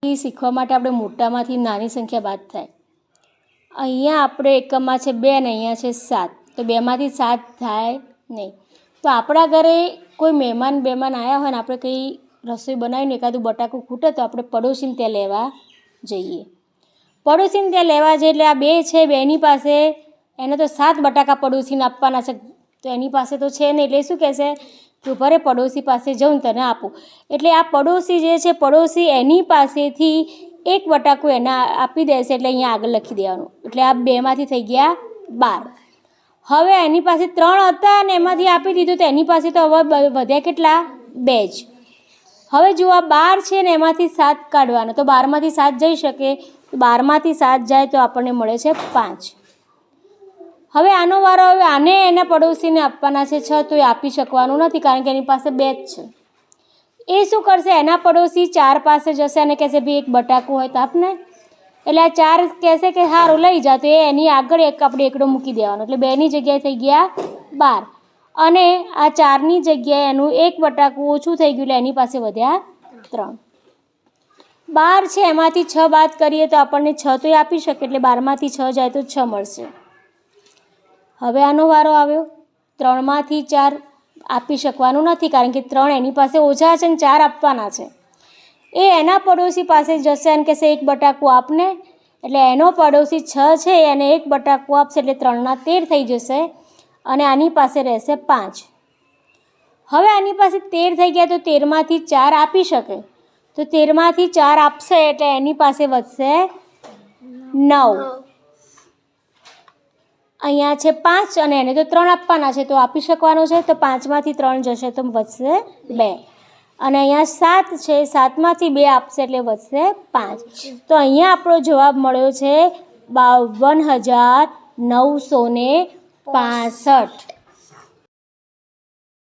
શીખવા માટે આપણે મોટામાંથી નાની સંખ્યા બાદ થાય. અહીંયા આપણે એકમમાં છે 2 અને અહીંયા છે 7, તો 2માંથી 7 થાય નહીં. તો આપણા ઘરે કોઈ મહેમાન આવ્યા હોય ને આપણે કંઈ રસોઈ બનાવીને એકાદું બટાકું ખૂટે તો આપણે પડોશીને ત્યાં લેવા જઈએ. પડોશીને ત્યાં લેવા જઈએ એટલે આ 2 છે, 2ની પાસે એને તો 7 બટાકા પડોશીને આપવાના છે, તો એની પાસે તો છે નહીં. એટલે શું કહેશે કે ભરે પડોશી પાસે જઉં તને આપું. એટલે આ પડોશી જે છે, પડોશી એની પાસેથી 1 બટાકું એને આપી દેશે. એટલે અહીંયા આગળ લખી દેવાનું. એટલે આ 2માંથી થઈ ગયા 12. હવે એની પાસે 3 હતા અને એમાંથી આપી દીધું, તો એની પાસે તો હવે વધ્યા કેટલા? 2 જ. હવે જો આ 12 છે ને એમાંથી 7 કાઢવાના, તો 12માંથી 7 જઈ શકે, તો 12માંથી 7 જાય તો આપણને મળે છે 5. હવે આનો વારો હવે આને એના પડોશીને આપવાના છે 6, તો એ આપી શકવાનું નથી કારણ કે એની પાસે 2 જ છે. એ શું કરશે? એના પડોશી 4 પાસે જશે અને કહેશે ભાઈ 1 બટાકું હોય તો આપને. એટલે આ 4 કહેશે કે સારું લઈ જા, તો એ એની આગળ આપણે એકડો મૂકી દેવાનો. એટલે 2ની જગ્યાએ થઈ ગયા 12 અને આ 4ની જગ્યાએ એનું 1 બટાકું ઓછું થઈ ગયું, એટલે એની પાસે વધ્યા 3. 12 છે એમાંથી 6 બાદ કરીએ તો આપણને 6 તો એ આપી શકે, એટલે 12માંથી 6 જાય તો 6 મળશે. હવે આનો વારો આવ્યો. 3માંથી 4 આપી શકવાનું નથી કારણ કે 3 એની પાસે ઓછા છે અને 4 આપવાના છે. એ એના પડોશી પાસે જશે અને કહેશે 1 બટાકું આપને. એટલે એનો પડોશી 6 છે એને 1 બટાકું આપશે, એટલે 3ના 13 થઈ જશે અને આની પાસે રહેશે 5. હવે આની પાસે 13 થઈ ગયા, તો 13માંથી 4 આપી શકે, તો 13માંથી 4 આપશે એટલે એની પાસે વધશે 9. અહીંયા છે 5 અને એને તો 3 આપવાના છે, તો આપી શકવાનો છે, તો 5માંથી 3 જશે તો વધશે 2. અને અહીંયા 7 છે, 7માંથી 2 આપશે એટલે વધશે 5. તો અહીંયા આપણો જવાબ મળ્યો છે 52,965.